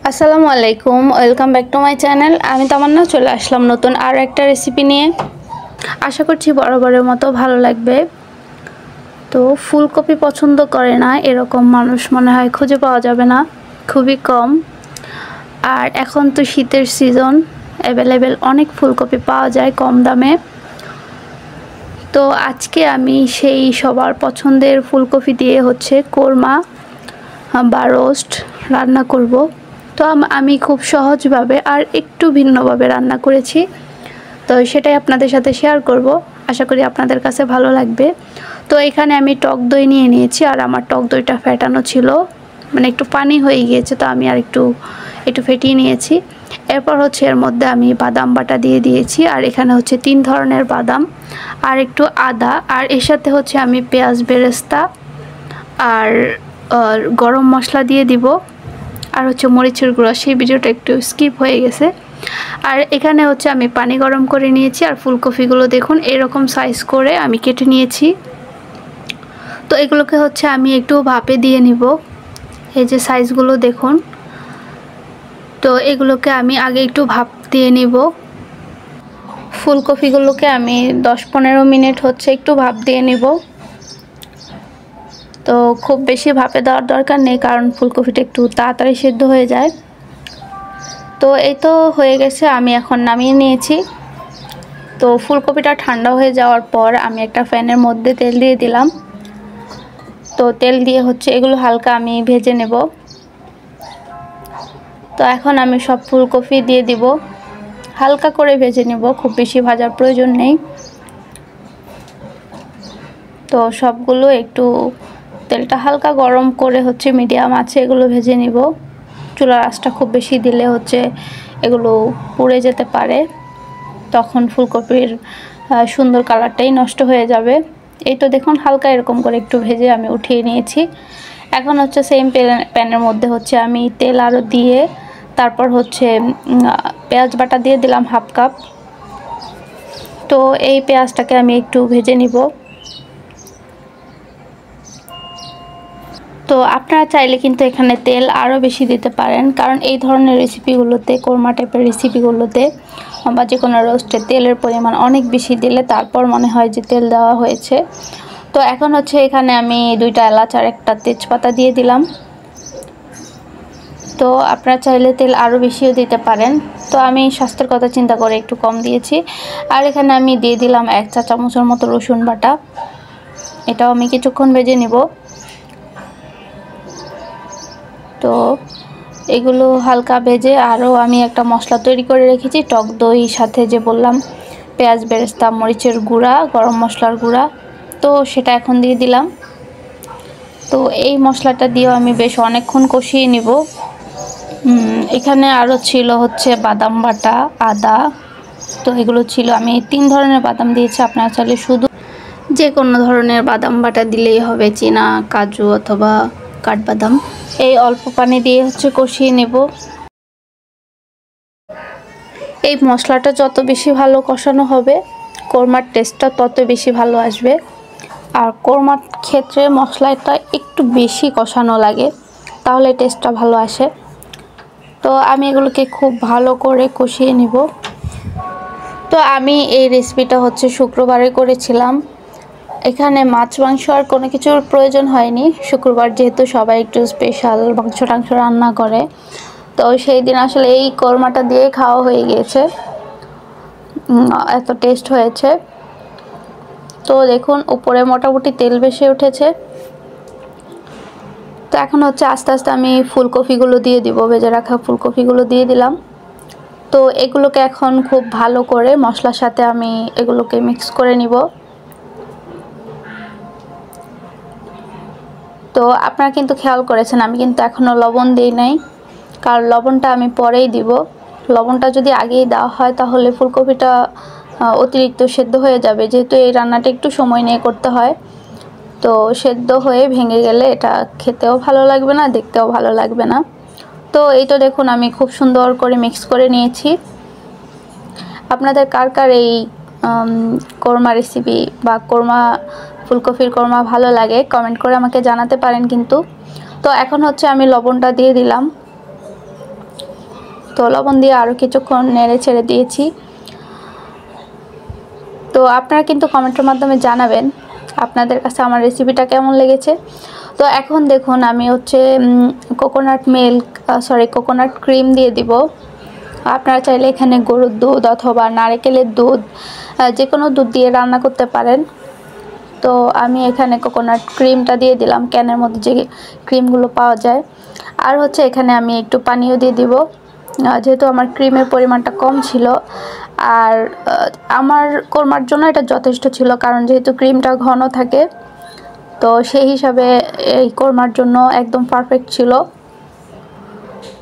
আসসালামু আলাইকুম, welcome back to my channel. আমি তামান্না চলে আসলাম নতুন আর একটা রেসিপি নিয়ে। আশা করছি বরাবরের মতো ভালো লাগবে। তো ফুলকপি পছন্দ করে না এরকম মানুষ মনে হয় খুঁজে পাওয়া যাবে না, খুবই কম। আর এখন তো শীতের সিজন, অ্যাভেলেবেল অনেক ফুলকপি পাওয়া যায় কম দামে। তো আজকে আমি সেই সবার পছন্দের ফুলকপি দিয়ে কোরমা বা রোস্ট রান্না করব। তো আমি খুব সহজভাবে আর একটু ভিন্নভাবে রান্না করেছি, তো সেটাই আপনাদের সাথে শেয়ার করব। আশা করি আপনাদের কাছে ভালো লাগবে। তো এখানে আমি টক দই নিয়ে নিয়েছি, আর আমার টক দইটা ফেটানো ছিল, মানে একটু পানি হয়ে গিয়েছে, তো আমি আর একটু ফেটিয়ে নিয়েছি। এরপর এর মধ্যে আমি বাদাম বাটা দিয়ে দিয়েছি, আর এখানে 3 ধরনের বাদাম আর একটু আদা, আর এর সাথে আমি পেঁয়াজ বেরেস্তা আর গরম মশলা দিয়ে দিব, আর মরিচের গুঁড়া। সেই ভিডিওটা একটু স্কিপ হয়ে গেছে। আর এখানে আমি পানি গরম করে নিয়েছি, আর ফুলকপিগুলো দেখুন এরকম সাইজ করে আমি কেটে নিয়েছি। তো এগুলোকে আমি একটু ভাপে দিয়ে নিব। এই যে সাইজগুলো দেখুন। তো এগুলোকে আমি আগে একটু ভাপ দিয়ে নিব। ফুলকপিগুলোকে আমি 10-15 মিনিট একটু ভাপ দিয়ে নিব। তো খুব বেশি ভাপে দেওয়ার দরকার নেই, কারণ ফুলকপিটা একটু তাড়াতাড়ি সিদ্ধ হয়ে যায়। তো এই তো হয়ে গেছে, আমি এখন নামিয়ে নিয়েছি। তো ফুলকপিটা ঠান্ডা হয়ে যাওয়ার পর আমি একটা প্যানের মধ্যে তেল দিয়ে দিলাম। তো তেল দিয়ে এগুলো হালকা আমি ভেজে নেব। তো এখন আমি সব ফুলকপি দিয়ে দিব, হালকা করে ভেজে নেব, খুব বেশি ভাজার প্রয়োজন নেই। তো সবগুলো একটু তেলটা হালকা গরম করে মিডিয়াম আছে এগুলো ভেজে নিব। চুলার আঁচটা খুব বেশি দিলে এগুলো পুড়ে যেতে পারে, তখন ফুলকপির সুন্দর কালারটাই নষ্ট হয়ে যাবে। এই তো দেখুন হালকা এরকম করে একটু ভেজে আমি উঠিয়ে নিয়েছি। এখন সেম প্যানের মধ্যে আমি তেল আরও দিয়ে, তারপর পেঁয়াজ বাটা দিয়ে দিলাম 1/2 কাপ। তো এই পেঁয়াজটাকে আমি একটু ভেজে নিব। তো আপনারা চাইলে কিন্তু এখানে তেল আরও বেশি দিতে পারেন, কারণ এই ধরনের রেসিপিগুলোতে, কোরমা টাইপের রেসিপিগুলোতে বা যে কোনো রোস্টে তেলের পরিমাণ অনেক বেশি দিলে তারপর মনে হয় যে তেল দেওয়া হয়েছে। তো এখন এখানে আমি 2টা এলাচ আর একটা তেজপাতা দিয়ে দিলাম। তো আপনারা চাইলে তেল আরও বেশিও দিতে পারেন, তো আমি স্বাস্থ্যের কথা চিন্তা করে একটু কম দিয়েছি। আর এখানে আমি দিয়ে দিলাম 1 চা চামচের মতো রসুন বাটা। এটাও আমি কিছুক্ষণ ভেজে নিব। তো এগুলো হালকা ভেজে আরও আমি একটা মশলা তৈরি করে রেখেছি টক দই, সাথে যে বললাম পেঁয়াজ বেরেস্তা, মরিচের গুঁড়া, গরম মশলার গুঁড়া, তো সেটা এখন দিয়ে দিলাম। তো এই মশলাটা দিয়েও আমি বেশ অনেকক্ষণ কষিয়ে নিব। এখানে আরও ছিল বাদাম বাটা, আদা। তো এগুলো ছিল, আমি 3 ধরনের বাদাম দিয়েছি। আপনারা চাইলে শুধু যে কোনো ধরনের বাদাম বাটা দিলেই হবে, চীনা, কাজু অথবা কাঠবাদাম। এই অল্প পানি দিয়ে কষিয়ে নেব। এই মশলাটা যত বেশি ভালো কষানো হবে, কোরমার টেস্টটা তত বেশি ভালো আসবে। আর কোরমার ক্ষেত্রে মশলাটা একটু বেশি কষানো লাগে, তাহলে টেস্টটা ভালো আসে। তো আমি এগুলোকে খুব ভালো করে কষিয়ে নিব। তো আমি এই রেসিপিটা শুক্রবারে করেছিলাম। এখানে মাছ মাংস আর কোনো কিছুর প্রয়োজন হয়নি। শুক্রবার যেহেতু সবাই একটু স্পেশাল মাংস টাংস রান্না করে, তো সেই দিন আসলে এই কোরমাটা দিয়ে খাওয়া হয়ে গিয়েছে, এত টেস্ট হয়েছে। তো দেখুন উপরে মোটামুটি তেল বেশি উঠেছে। তো এখন আস্তে আস্তে আমি ফুলকপিগুলো দিয়ে দিব, ভেজে রাখা ফুলকপিগুলো দিয়ে দিলাম। তো এগুলোকে এখন খুব ভালো করে মশলার সাথে আমি এগুলোকে মিক্স করে নিব। তো আপনারা কিন্তু খেয়াল করেছেন আমি কিন্তু এখনও লবণ দিই নাই, কারণ লবণটা আমি পরেই দিব। লবণটা যদি আগেই দেওয়া হয় তাহলে ফুলকপিটা অতিরিক্ত সেদ্ধ হয়ে যাবে, যেহেতু এই রান্নাটা একটু সময় নিয়ে করতে হয়। তো সেদ্ধ হয়ে ভেঙে গেলে এটা খেতেও ভালো লাগবে না, দেখতেও ভালো লাগবে না। তো এই তো দেখুন আমি খুব সুন্দর করে মিক্স করে নিয়েছি। আপনাদের কার কার এই কোরমা রেসিপি বা ফুলকপির কোরমা ভালো লাগে কমেন্ট করে আমাকে জানাতে পারেন কিন্তু। তো এখন আমি লবণটা দিয়ে দিলাম। তো লবণ দিয়ে আরও কিছুক্ষণ নেড়ে ছেড়ে দিয়েছি। তো আপনারা কিন্তু কমেন্টের মাধ্যমে জানাবেন আপনাদের কাছে আমার রেসিপিটা কেমন লেগেছে। তো এখন দেখুন আমি হচ্ছে কোকোনাট ক্রিম দিয়ে দিব। আপনারা চাইলে এখানে গরুর দুধ অথবা নারকেলের দুধ যে কোনো দুধ দিয়ে রান্না করতে পারেন। তো আমি এখানে কোকোনাট ক্রিমটা দিয়ে দিলাম, ক্যানের মধ্যে যে ক্রিমগুলো পাওয়া যায়। আর হচ্ছে এখানে আমি একটু পানিও দিয়ে দিব, যেহেতু আমার ক্রিমের পরিমাণটা কম ছিল। আর আমার কোরমার জন্য এটা যথেষ্ট ছিল, কারণ যেহেতু ক্রিমটা ঘন থাকে, তো সেই হিসাবে এই কোরমার জন্য একদম পারফেক্ট ছিল।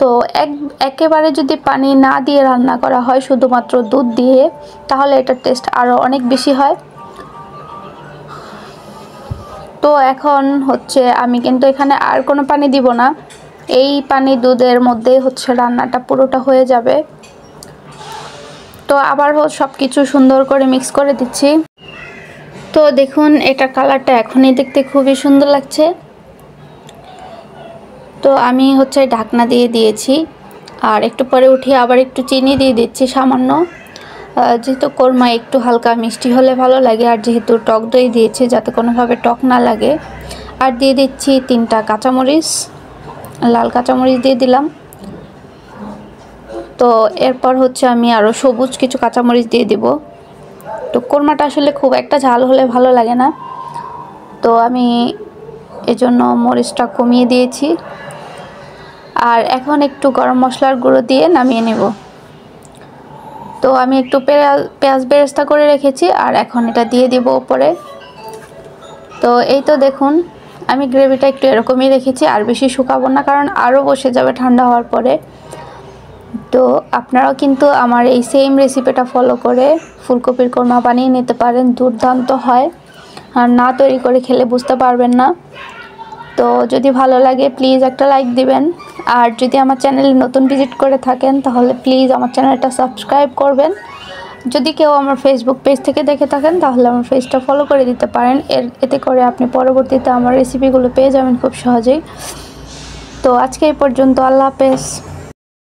তো একেবারে যদি পানি না দিয়ে রান্না করা হয়, শুধুমাত্র দুধ দিয়ে, তাহলে এটার টেস্ট আরও অনেক বেশি হয়। তো এখন হচ্ছে আমি কিন্তু এখানে আর কোনো পানি দিব না, এই পানি দুধের মধ্যেই হচ্ছে রান্নাটা পুরোটা হয়ে যাবে। তো আবার সব কিছু সুন্দর করে মিক্স করে দিচ্ছি। তো দেখুন এটা কালারটা এখনই দেখতে খুবই সুন্দর লাগছে। তো আমি হচ্ছে ঢাকনা দিয়ে দিয়েছি, আর একটু পরে উঠিয়ে আবার একটু চিনি দিয়ে দিচ্ছি সামান্য, যেহেতু কোরমা একটু হালকা মিষ্টি হলে ভালো লাগে, আর যেহেতু টক দই দিয়েছি যাতে কোনোভাবে টক না লাগে। আর দিয়ে দিচ্ছি 3টা কাঁচামরিচ, লাল কাঁচামরিচ দিয়ে দিলাম। তো এরপর হচ্ছে আমি আরও সবুজ কিছু কাঁচামরিচ দিয়ে দিব। তো কোরমাটা আসলে খুব একটা ঝাল হলে ভালো লাগে না, তো আমি এজন্য মরিচটা কমিয়ে দিয়েছি। আর এখন একটু গরম মশলার গুঁড়ো দিয়ে নামিয়ে নেব। তো আমি একটু পেঁয়াজ বেরেস্তা করে রেখেছি, আর এখন এটা দিয়ে দিব উপরে। তো এই তো দেখুন আমি গ্রেভিটা একটু এরকমই রেখেছি, আর বেশি শুকাবো না, কারণ আরও বসে যাবে ঠান্ডা হওয়ার পরে। তো আপনারাও কিন্তু আমার এই সেম রেসিপিটা ফলো করে ফুলকপির কোরমা বানিয়ে নিতে পারেন, দুর্দান্ত হয়। আর না তৈরি করে খেলে বুঝতে পারবেন না। তো যদি ভালো লাগে প্লিজ একটা লাইক দিবেন, আর যদি আমার চ্যানেলে নতুন ভিজিট করে থাকেন তাহলে প্লিজ আমার চ্যানেলটা সাবস্ক্রাইব করবেন। যদি কেউ আমার ফেসবুক পেজ থেকে দেখে থাকেন তাহলে আমার পেজটা ফলো করে দিতে পারেন, এতে করে আপনি পরবর্তীতে আমার রেসিপিগুলো পেয়ে যাবেন খুব সহজেই। তো আজকে এই পর্যন্ত, আল্লাহ হাফেজ।